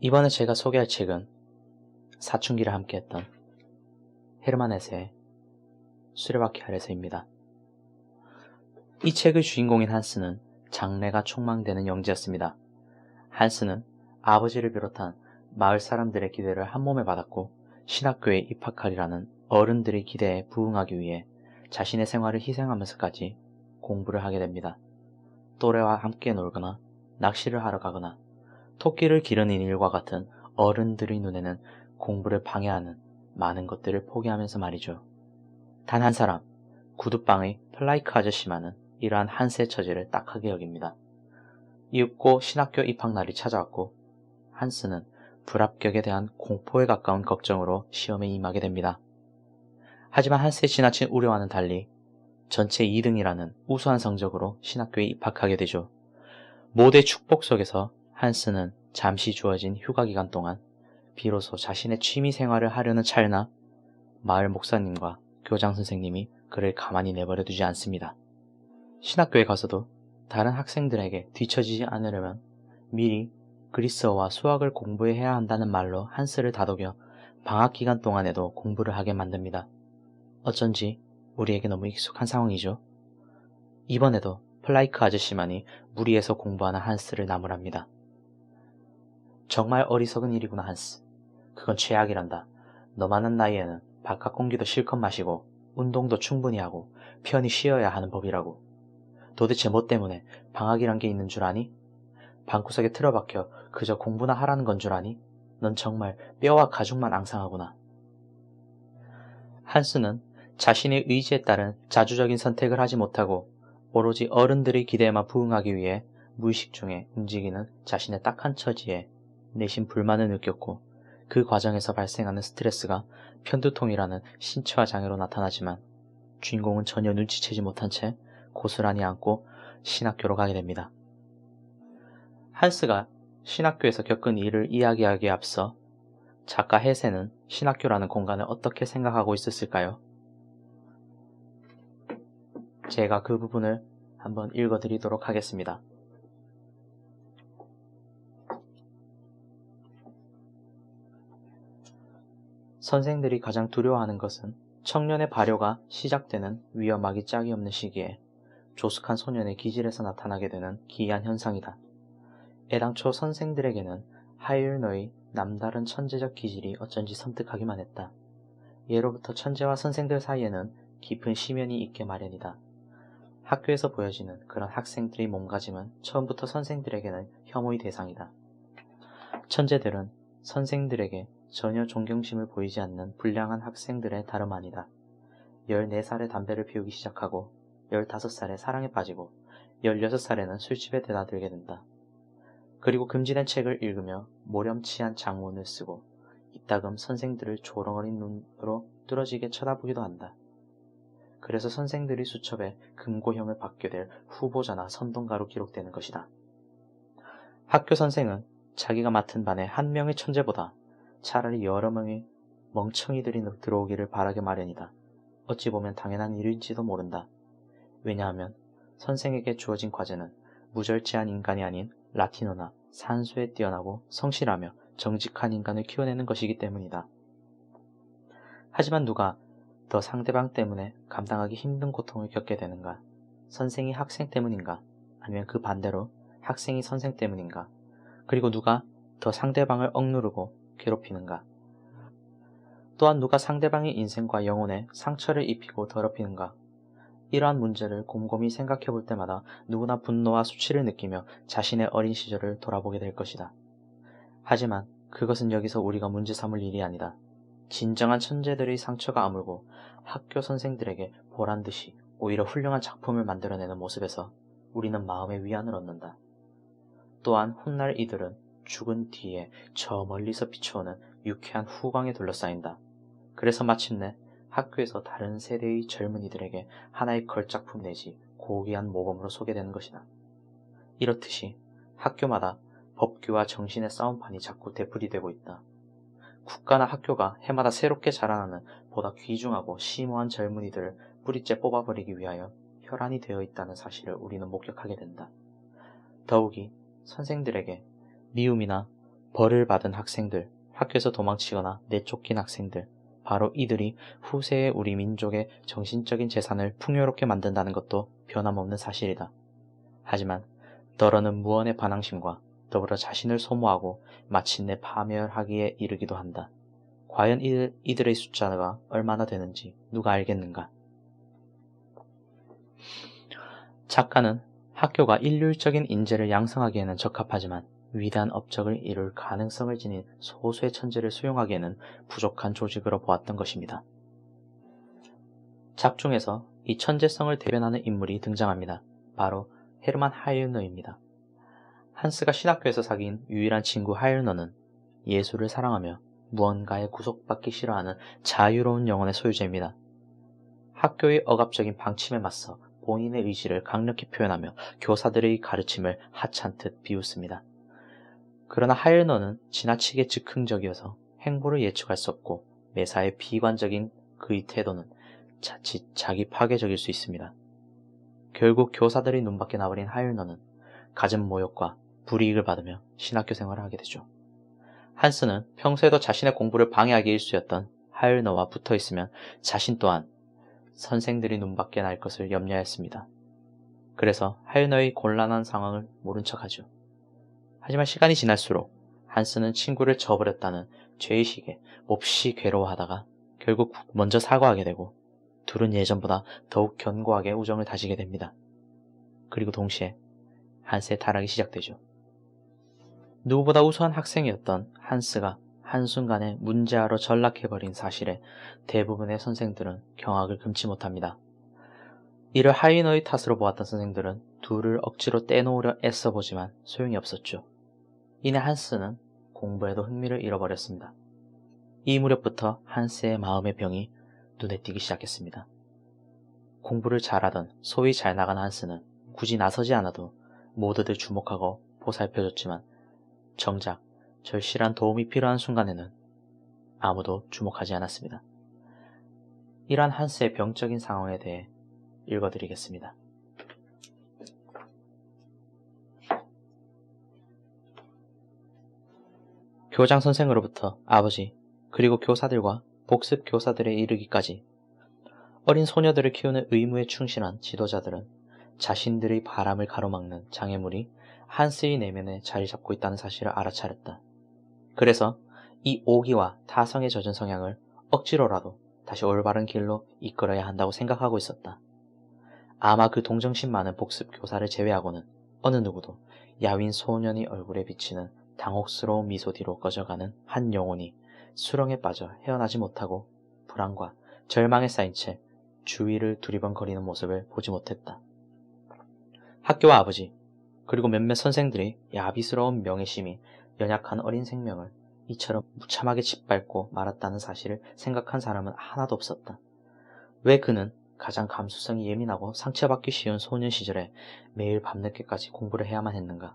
이번에 제가 소개할 책은 사춘기를 함께했던 헤르만 헤세의 수레바퀴 아래서입니다. 이 책의 주인공인 한스는 장래가 촉망되는 영재였습니다. 한스는 아버지를 비롯한 마을 사람들의 기대를 한몸에 받았고 신학교에 입학하리라는 어른들의 기대에 부응하기 위해 자신의 생활을 희생하면서까지 공부를 하게 됩니다. 또래와 함께 놀거나 낚시를 하러 가거나 토끼를 기르는 일과 같은 어른들의 눈에는 공부를 방해하는 많은 것들을 포기하면서 말이죠. 단 한 사람, 구두방의 플라이크 아저씨만은 이러한 한스의 처지를 딱하게 여깁니다. 이윽고 신학교 입학날이 찾아왔고 한스는 불합격에 대한 공포에 가까운 걱정으로 시험에 임하게 됩니다. 하지만 한스의 지나친 우려와는 달리 전체 2등이라는 우수한 성적으로 신학교에 입학하게 되죠. 모두의 축복 속에서 한스는 잠시 주어진 휴가 기간 동안 비로소 자신의 취미 생활을 하려는 찰나 마을 목사님과 교장 선생님이 그를 가만히 내버려 두지 않습니다. 신학교에 가서도 다른 학생들에게 뒤처지지 않으려면 미리 그리스어와 수학을 공부해야 한다는 말로 한스를 다독여 방학 기간 동안에도 공부를 하게 만듭니다. 어쩐지 우리에게 너무 익숙한 상황이죠. 이번에도 플라이크 아저씨만이 무리해서 공부하는 한스를 나무랍니다. 정말 어리석은 일이구나 한스. 그건 최악이란다. 너만한 나이에는 바깥 공기도 실컷 마시고 운동도 충분히 하고 편히 쉬어야 하는 법이라고. 도대체 뭐 때문에 방학이란 게 있는 줄 아니? 방구석에 틀어박혀 그저 공부나 하라는 건 줄 아니? 넌 정말 뼈와 가죽만 앙상하구나. 한스는 자신의 의지에 따른 자주적인 선택을 하지 못하고 오로지 어른들의 기대에만 부응하기 위해 무의식 중에 움직이는 자신의 딱한 처지에 내심 불만을 느꼈고 그 과정에서 발생하는 스트레스가 편두통이라는 신체화 장애로 나타나지만 주인공은 전혀 눈치채지 못한 채 고스란히 안고 신학교로 가게 됩니다. 한스가 신학교에서 겪은 일을 이야기하기에 앞서 작가 헤세는 신학교라는 공간을 어떻게 생각하고 있었을까요? 제가 그 부분을 한번 읽어드리도록 하겠습니다. 선생들이 가장 두려워하는 것은 청년의 발효가 시작되는 위험하기 짝이 없는 시기에 조숙한 소년의 기질에서 나타나게 되는 기이한 현상이다. 애당초 선생들에게는 하이을너의 남다른 천재적 기질이 어쩐지 섬뜩하기만 했다. 예로부터 천재와 선생들 사이에는 깊은 심연이 있게 마련이다. 학교에서 보여지는 그런 학생들의 몸가짐은 처음부터 선생들에게는 혐오의 대상이다. 천재들은 선생들에게 전혀 존경심을 보이지 않는 불량한 학생들의 다름 아니다. 14살에 담배를 피우기 시작하고 15살에 사랑에 빠지고 16살에는 술집에 드나들게 된다. 그리고 금지된 책을 읽으며 모렴치한 장문을 쓰고 이따금 선생들을 조롱어린 눈으로 뚫어지게 쳐다보기도 한다. 그래서 선생들이 수첩에 금고형을 받게 될 후보자나 선동가로 기록되는 것이다. 학교 선생은 자기가 맡은 반에 한 명의 천재보다 차라리 여러 명의 멍청이들이 들어오기를 바라게 마련이다. 어찌 보면 당연한 일일지도 모른다. 왜냐하면 선생에게 주어진 과제는 무절제한 인간이 아닌 라틴어나 산수에 뛰어나고 성실하며 정직한 인간을 키워내는 것이기 때문이다. 하지만 누가 더 상대방 때문에 감당하기 힘든 고통을 겪게 되는가? 선생이 학생 때문인가? 아니면 그 반대로 학생이 선생 때문인가? 그리고 누가 더 상대방을 억누르고 괴롭히는가? 또한 누가 상대방의 인생과 영혼에 상처를 입히고 더럽히는가? 이러한 문제를 곰곰이 생각해 볼 때마다 누구나 분노와 수치를 느끼며 자신의 어린 시절을 돌아보게 될 것이다. 하지만 그것은 여기서 우리가 문제 삼을 일이 아니다. 진정한 천재들의 상처가 아물고 학교 선생들에게 보란듯이 오히려 훌륭한 작품을 만들어내는 모습에서 우리는 마음의 위안을 얻는다. 또한 훗날 이들은 죽은 뒤에 저 멀리서 비춰오는 유쾌한 후광에 둘러싸인다. 그래서 마침내 학교에서 다른 세대의 젊은이들에게 하나의 걸작품 내지 고귀한 모범으로 소개되는 것이다. 이렇듯이 학교마다 법규와 정신의 싸움판이 자꾸 되풀이되고 있다. 국가나 학교가 해마다 새롭게 자라나는 보다 귀중하고 심오한 젊은이들을 뿌리째 뽑아버리기 위하여 혈안이 되어 있다는 사실을 우리는 목격하게 된다. 더욱이 선생들에게 미움이나 벌을 받은 학생들, 학교에서 도망치거나 내쫓긴 학생들, 바로 이들이 후세의 우리 민족의 정신적인 재산을 풍요롭게 만든다는 것도 변함없는 사실이다. 하지만 너러는 무언의 반항심과 더불어 자신을 소모하고 마침내 파멸하기에 이르기도 한다. 과연 이들의 숫자가 얼마나 되는지 누가 알겠는가? 작가는 학교가 일률적인 인재를 양성하기에는 적합하지만 위대한 업적을 이룰 가능성을 지닌 소수의 천재를 수용하기에는 부족한 조직으로 보았던 것입니다. 작중에서 이 천재성을 대변하는 인물이 등장합니다. 바로 헤르만 하이르너입니다. 한스가 신학교에서 사귄 유일한 친구 하이르너는 예술을 사랑하며 무언가에 구속받기 싫어하는 자유로운 영혼의 소유자입니다. 학교의 억압적인 방침에 맞서 본인의 의지를 강력히 표현하며 교사들의 가르침을 하찮듯 비웃습니다. 그러나 하이르너는 지나치게 즉흥적이어서 행보를 예측할 수 없고 매사에 비관적인 그의 태도는 자칫 자기 파괴적일 수 있습니다. 결국 교사들의 눈밖에 나버린 하이르너는 갖은 모욕과 불이익을 받으며 신학교 생활을 하게 되죠. 한스는 평소에도 자신의 공부를 방해하기 일쑤였던 하이르너와 붙어있으면 자신 또한 선생들이 눈밖에 날 것을 염려했습니다. 그래서 하이르너의 곤란한 상황을 모른 척하죠. 하지만 시간이 지날수록 한스는 친구를 저버렸다는 죄의식에 몹시 괴로워하다가 결국 먼저 사과하게 되고 둘은 예전보다 더욱 견고하게 우정을 다지게 됩니다. 그리고 동시에 한스의 타락이 시작되죠. 누구보다 우수한 학생이었던 한스가 한순간에 문제아로 전락해버린 사실에 대부분의 선생들은 경악을 금치 못합니다. 이를 하이너의 탓으로 보았던 선생들은 둘을 억지로 떼놓으려 애써보지만 소용이 없었죠. 이내 한스는 공부에도 흥미를 잃어버렸습니다. 이 무렵부터 한스의 마음의 병이 눈에 띄기 시작했습니다. 공부를 잘하던 소위 잘 나간 한스는 굳이 나서지 않아도 모두들 주목하고 보살펴줬지만 정작 절실한 도움이 필요한 순간에는 아무도 주목하지 않았습니다. 이러한 한스의 병적인 상황에 대해 읽어드리겠습니다. 교장 선생으로부터 아버지 그리고 교사들과 복습 교사들에 이르기까지 어린 소녀들을 키우는 의무에 충실한 지도자들은 자신들의 바람을 가로막는 장애물이 한스의 내면에 자리 잡고 있다는 사실을 알아차렸다. 그래서 이 오기와 타성에 젖은 성향을 억지로라도 다시 올바른 길로 이끌어야 한다고 생각하고 있었다. 아마 그 동정심 많은 복습 교사를 제외하고는 어느 누구도 야윈 소년이 얼굴에 비치는 당혹스러운 미소 뒤로 꺼져가는 한 영혼이 수렁에 빠져 헤어나지 못하고 불안과 절망에 쌓인 채 주위를 두리번거리는 모습을 보지 못했다. 학교와 아버지 그리고 몇몇 선생들이 야비스러운 명예심이 연약한 어린 생명을 이처럼 무참하게 짓밟고 말았다는 사실을 생각한 사람은 하나도 없었다. 왜 그는 가장 감수성이 예민하고 상처받기 쉬운 소년 시절에 매일 밤늦게까지 공부를 해야만 했는가?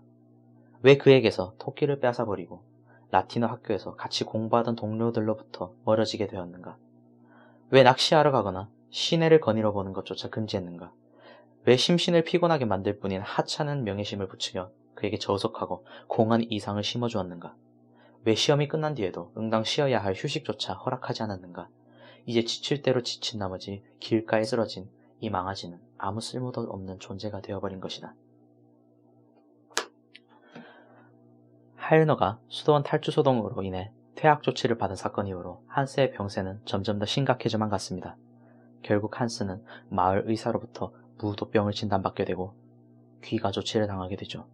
왜 그에게서 토끼를 뺏어버리고 라틴어 학교에서 같이 공부하던 동료들로부터 멀어지게 되었는가? 왜 낚시하러 가거나 시내를 거닐어 보는 것조차 금지했는가? 왜 심신을 피곤하게 만들 뿐인 하찮은 명예심을 부추겨 그에게 저속하고 공한 이상을 심어주었는가? 왜 시험이 끝난 뒤에도 응당 쉬어야 할 휴식조차 허락하지 않았는가? 이제 지칠 대로 지친 나머지 길가에 쓰러진 이 망아지는 아무 쓸모도 없는 존재가 되어버린 것이다. 하이르너가 수도원 탈주 소동으로 인해 퇴학 조치를 받은 사건 이후로 한스의 병세는 점점 더 심각해져만 갔습니다. 결국 한스는 마을 의사로부터 무도병을 진단받게 되고 귀가 조치를 당하게 되죠.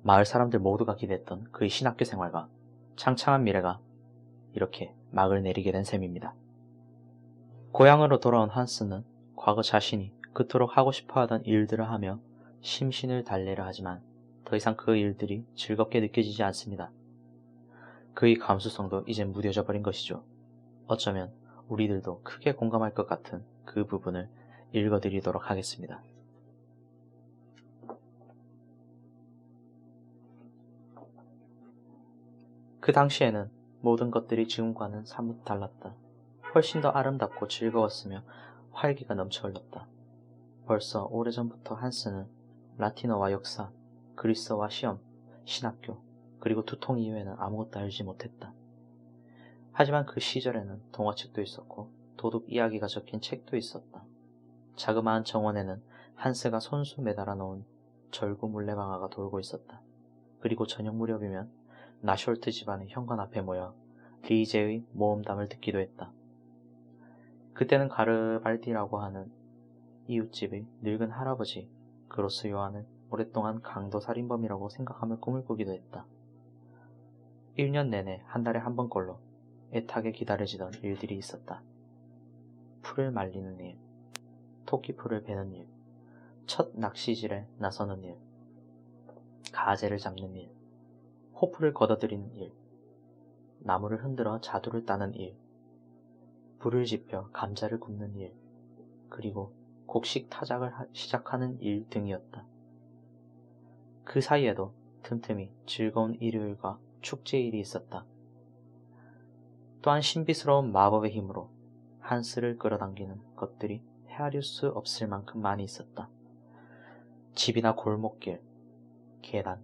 마을 사람들 모두가 기대했던 그의 신학교 생활과 창창한 미래가 이렇게 막을 내리게 된 셈입니다. 고향으로 돌아온 한스는 과거 자신이 그토록 하고 싶어하던 일들을 하며 심신을 달래려 하지만 더 이상 그 일들이 즐겁게 느껴지지 않습니다. 그의 감수성도 이제 무뎌져 버린 것이죠. 어쩌면 우리들도 크게 공감할 것 같은 그 부분을 읽어드리도록 하겠습니다. 그 당시에는 모든 것들이 지금과는 사뭇 달랐다. 훨씬 더 아름답고 즐거웠으며 활기가 넘쳐 흘렀다. 벌써 오래전부터 한스는 라틴어와 역사, 그리스어와 시험, 신학교, 그리고 두통 이외에는 아무것도 알지 못했다. 하지만 그 시절에는 동화책도 있었고 도둑 이야기가 적힌 책도 있었다. 자그마한 정원에는 한스가 손수 매달아 놓은 절구 물레방아가 돌고 있었다. 그리고 저녁 무렵이면 나숄트 집안의 현관 앞에 모여 리제의 모험담을 듣기도 했다. 그때는 가르발디라고 하는 이웃집의 늙은 할아버지 그로스 요한을 오랫동안 강도 살인범이라고 생각하며 꿈을 꾸기도 했다. 1년 내내 한 달에 한 번꼴로 애타게 기다려지던 일들이 있었다. 풀을 말리는 일, 토끼풀을 베는 일, 첫 낚시질에 나서는 일, 가재를 잡는 일, 호프를 걷어들이는 일, 나무를 흔들어 자두를 따는 일, 불을 지펴 감자를 굽는 일, 그리고 곡식 타작을 시작하는 일 등이었다. 그 사이에도 틈틈이 즐거운 일요일과 축제일이 있었다. 또한 신비스러운 마법의 힘으로 한스를 끌어당기는 것들이 헤아릴 수 없을 만큼 많이 있었다. 집이나 골목길, 계단,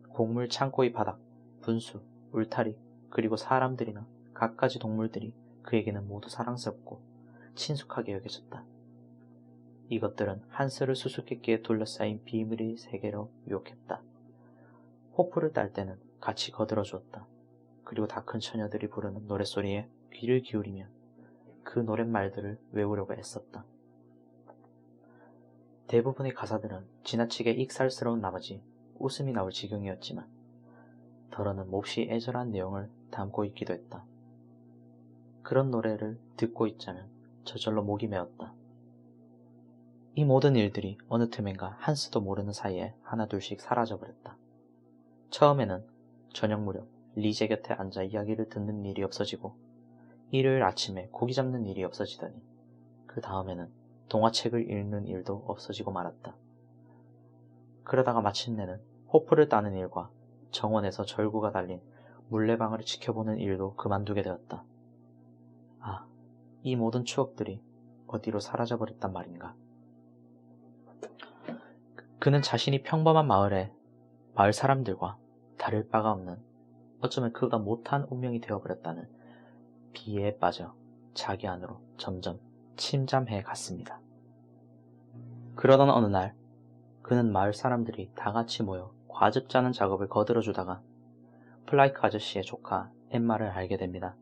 곡물 창고의 바닥, 분수, 울타리, 그리고 사람들이나 갖가지 동물들이 그에게는 모두 사랑스럽고 친숙하게 여겨졌다. 이것들은 한스를 수수께끼에 둘러싸인 비밀의 세계로 유혹했다. 호프를 딸 때는 같이 거들어 주었다. 그리고 다 큰 처녀들이 부르는 노랫소리에 귀를 기울이며 그 노랫말들을 외우려고 애썼다. 대부분의 가사들은 지나치게 익살스러운 나머지 웃음이 나올 지경이었지만 더러는 몹시 애절한 내용을 담고 있기도 했다. 그런 노래를 듣고 있자면 저절로 목이 메었다. 이 모든 일들이 어느 틈엔가 한스도 모르는 사이에 하나둘씩 사라져버렸다. 처음에는 저녁 무렵 리제 곁에 앉아 이야기를 듣는 일이 없어지고 일요일 아침에 고기 잡는 일이 없어지더니 그 다음에는 동화책을 읽는 일도 없어지고 말았다. 그러다가 마침내는 호프를 따는 일과 정원에서 절구가 달린 물레방아를 지켜보는 일도 그만두게 되었다. 아, 이 모든 추억들이 어디로 사라져버렸단 말인가. 그는 자신이 평범한 마을 사람들과 다를 바가 없는, 어쩌면 그가 못한 운명이 되어버렸다는 비애에 빠져 자기 안으로 점점 침잠해 갔습니다. 그러던 어느 날 그는 마을 사람들이 다 같이 모여 과즙 짜는 작업을 거들어주다가 플라이크 아저씨의 조카 엠마를 알게 됩니다.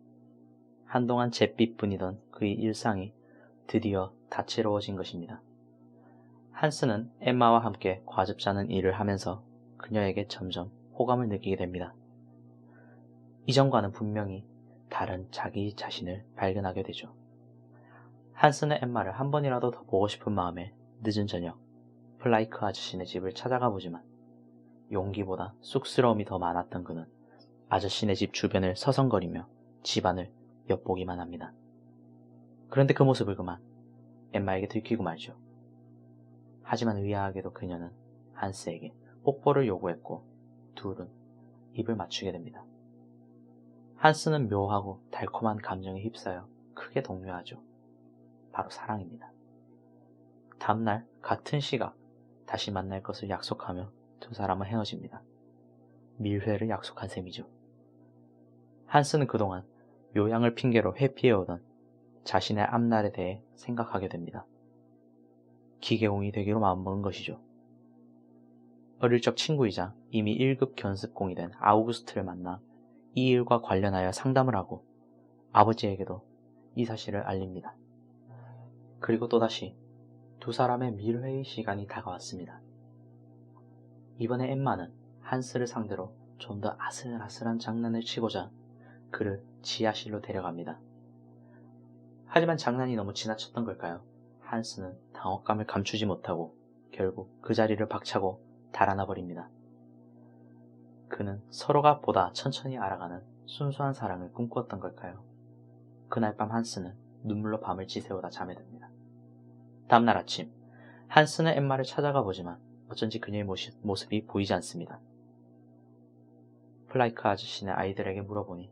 한동안 잿빛뿐이던 그의 일상이 드디어 다채로워진 것입니다. 한스는 엠마와 함께 과즙 짜는 일을 하면서 그녀에게 점점 호감을 느끼게 됩니다. 이전과는 분명히 다른 자기 자신을 발견하게 되죠. 한스는 엠마를 한 번이라도 더 보고 싶은 마음에 늦은 저녁 플라이크 아저씨네 집을 찾아가 보지만 용기보다 쑥스러움이 더 많았던 그는 아저씨네 집 주변을 서성거리며 집안을 엿보기만 합니다. 그런데 그 모습을 그만 엠마에게 들키고 말죠. 하지만 의아하게도 그녀는 한스에게 뽀뽀를 요구했고 둘은 입을 맞추게 됩니다. 한스는 묘하고 달콤한 감정에 휩싸여 크게 동요하죠. 바로 사랑입니다. 다음날 같은 시각 다시 만날 것을 약속하며 두 사람은 헤어집니다. 밀회를 약속한 셈이죠. 한스는 그동안 요양을 핑계로 회피해오던 자신의 앞날에 대해 생각하게 됩니다. 기계공이 되기로 마음먹은 것이죠. 어릴 적 친구이자 이미 1급 견습공이 된 아우구스트를 만나 이 일과 관련하여 상담을 하고 아버지에게도 이 사실을 알립니다. 그리고 또다시 두 사람의 밀회의 시간이 다가왔습니다. 이번에 엠마는 한스를 상대로 좀 더 아슬아슬한 장난을 치고자 그를 지하실로 데려갑니다. 하지만 장난이 너무 지나쳤던 걸까요? 한스는 당혹감을 감추지 못하고 결국 그 자리를 박차고 달아나 버립니다. 그는 서로가 보다 천천히 알아가는 순수한 사랑을 꿈꾸었던 걸까요? 그날 밤 한스는 눈물로 밤을 지새우다 잠에 듭니다. 다음날 아침 한스는 엠마를 찾아가 보지만 어쩐지 그녀의 모습이 보이지 않습니다. 플라이크 아저씨네 아이들에게 물어보니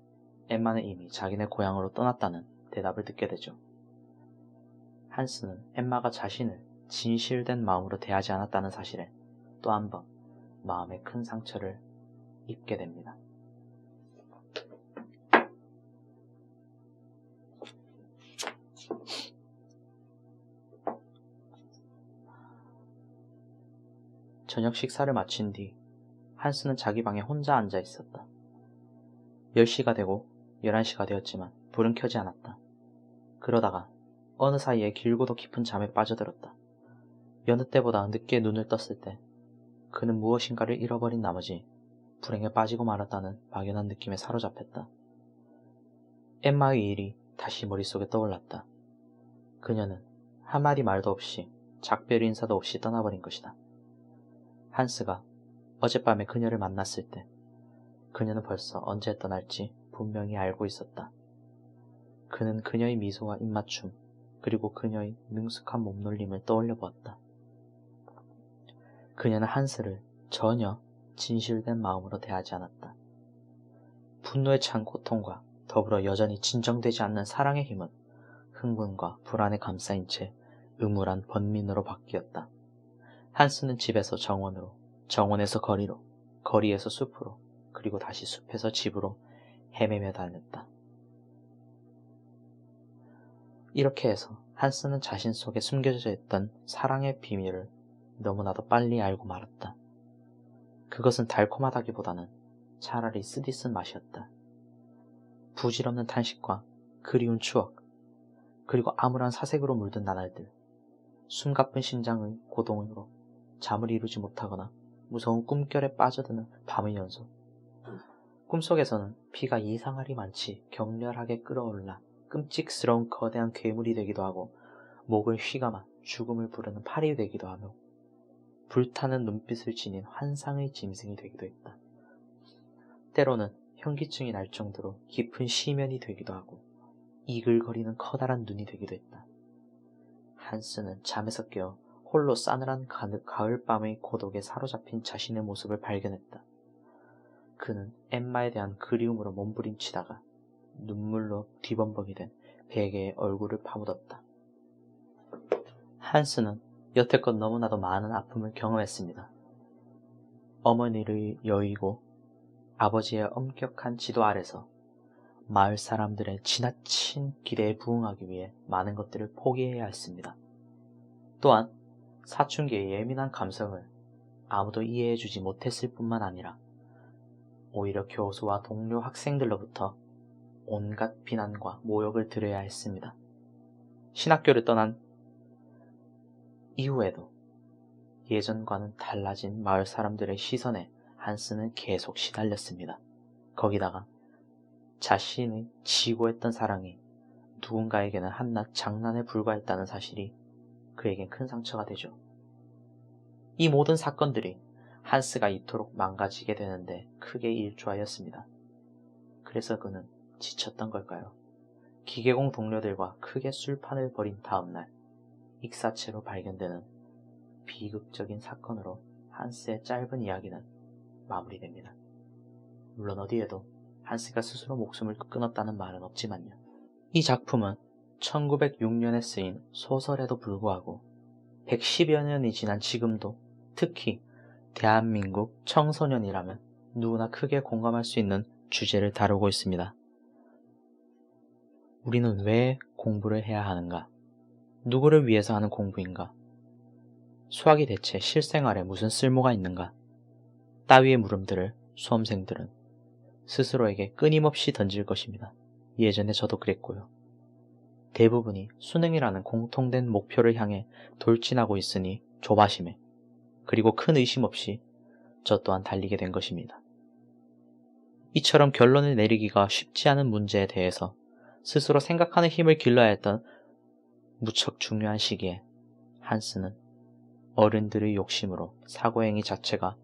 엠마는 이미 자기네 고향으로 떠났다는 대답을 듣게 되죠. 한스는 엠마가 자신을 진실된 마음으로 대하지 않았다는 사실에 또 한 번 마음에 큰 상처를 입게 됩니다. 저녁 식사를 마친 뒤 한스는 자기 방에 혼자 앉아 있었다. 10시가 되고 11시가 되었지만 불은 켜지 않았다. 그러다가 어느 사이에 길고도 깊은 잠에 빠져들었다. 여느 때보다 늦게 눈을 떴을 때 그는 무엇인가를 잃어버린 나머지 불행에 빠지고 말았다는 막연한 느낌에 사로잡혔다. 엠마의 일이 다시 머릿속에 떠올랐다. 그녀는 한마디 말도 없이 작별 인사도 없이 떠나버린 것이다. 한스가 어젯밤에 그녀를 만났을 때 그녀는 벌써 언제 떠날지 분명히 알고 있었다. 그는 그녀의 미소와 입맞춤 그리고 그녀의 능숙한 몸놀림을 떠올려 보았다. 그녀는 한스를 전혀 진실된 마음으로 대하지 않았다. 분노에 찬 고통과 더불어 여전히 진정되지 않는 사랑의 힘은 흥분과 불안에 감싸인 채 음울한 번민으로 바뀌었다. 한스는 집에서 정원으로, 정원에서 거리로, 거리에서 숲으로, 그리고 다시 숲에서 집으로 헤매며 다녔다. 이렇게 해서 한스는 자신 속에 숨겨져 있던 사랑의 비밀을 너무나도 빨리 알고 말았다. 그것은 달콤하다기보다는 차라리 쓰디쓴 맛이었다. 부질없는 탄식과 그리운 추억, 그리고 암울한 사색으로 물든 나날들, 숨가쁜 심장의 고동으로 잠을 이루지 못하거나 무서운 꿈결에 빠져드는 밤의 연속. 꿈속에서는 피가 이상하리 많지 격렬하게 끓어올라 끔찍스러운 거대한 괴물이 되기도 하고 목을 휘감아 죽음을 부르는 파리 되기도 하며 불타는 눈빛을 지닌 환상의 짐승이 되기도 했다. 때로는 현기증이 날 정도로 깊은 시면이 되기도 하고 이글거리는 커다란 눈이 되기도 했다. 한스는 잠에서 깨어 홀로 싸늘한 가을밤의 고독에 사로잡힌 자신의 모습을 발견했다. 그는 엠마에 대한 그리움으로 몸부림치다가 눈물로 뒤범벅이 된 베개에 얼굴을 파묻었다. 한스는 여태껏 너무나도 많은 아픔을 경험했습니다. 어머니를 여의고 아버지의 엄격한 지도 아래서 마을 사람들의 지나친 기대에 부응하기 위해 많은 것들을 포기해야 했습니다. 또한 사춘기의 예민한 감성을 아무도 이해해주지 못했을 뿐만 아니라 오히려 교수와 동료 학생들로부터 온갖 비난과 모욕을 들어야 했습니다. 신학교를 떠난 이후에도 예전과는 달라진 마을 사람들의 시선에 한스는 계속 시달렸습니다. 거기다가 자신이 지고했던 사랑이 누군가에게는 한낱 장난에 불과했다는 사실이 그에겐 큰 상처가 되죠. 이 모든 사건들이 한스가 이토록 망가지게 되는데 크게 일조하였습니다. 그래서 그는 지쳤던 걸까요? 기계공 동료들과 크게 술판을 벌인 다음날 익사체로 발견되는 비극적인 사건으로 한스의 짧은 이야기는 마무리됩니다. 물론 어디에도 한스가 스스로 목숨을 끊었다는 말은 없지만요. 이 작품은 1906년에 쓰인 소설에도 불구하고 110여 년이 지난 지금도 특히 대한민국 청소년이라면 누구나 크게 공감할 수 있는 주제를 다루고 있습니다. 우리는 왜 공부를 해야 하는가? 누구를 위해서 하는 공부인가? 수학이 대체 실생활에 무슨 쓸모가 있는가? 따위의 물음들을 수험생들은 스스로에게 끊임없이 던질 것입니다. 예전에 저도 그랬고요. 대부분이 수능이라는 공통된 목표를 향해 돌진하고 있으니 조바심에 그리고 큰 의심 없이 저 또한 달리게 된 것입니다. 이처럼 결론을 내리기가 쉽지 않은 문제에 대해서 스스로 생각하는 힘을 길러야 했던 무척 중요한 시기에 한스는 어른들의 욕심으로 사고행위 자체가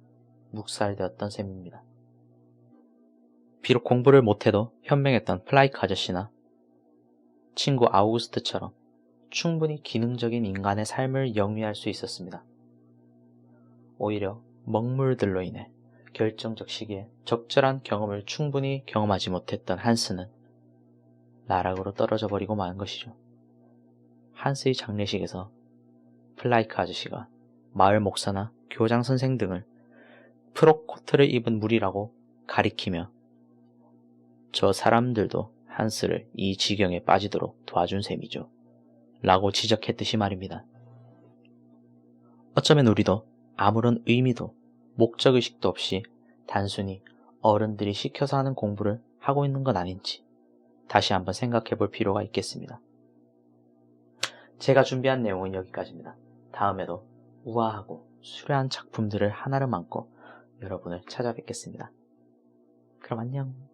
묵살되었던 셈입니다. 비록 공부를 못해도 현명했던 플라이크 아저씨나 친구 아우구스트처럼 충분히 기능적인 인간의 삶을 영위할 수 있었습니다. 오히려 먹물들로 인해 결정적 시기에 적절한 경험을 충분히 경험하지 못했던 한스는 나락으로 떨어져 버리고 만 것이죠. 한스의 장례식에서 플라이크 아저씨가 마을 목사나 교장 선생 등을 프록 코트를 입은 무리라고 가리키며 저 사람들도 한스를 이 지경에 빠지도록 도와준 셈이죠. 라고 지적했듯이 말입니다. 어쩌면 우리도 아무런 의미도 목적의식도 없이 단순히 어른들이 시켜서 하는 공부를 하고 있는 건 아닌지 다시 한번 생각해 볼 필요가 있겠습니다. 제가 준비한 내용은 여기까지입니다. 다음에도 우아하고 수려한 작품들을 하나로 안고 여러분을 찾아뵙겠습니다. 그럼 안녕.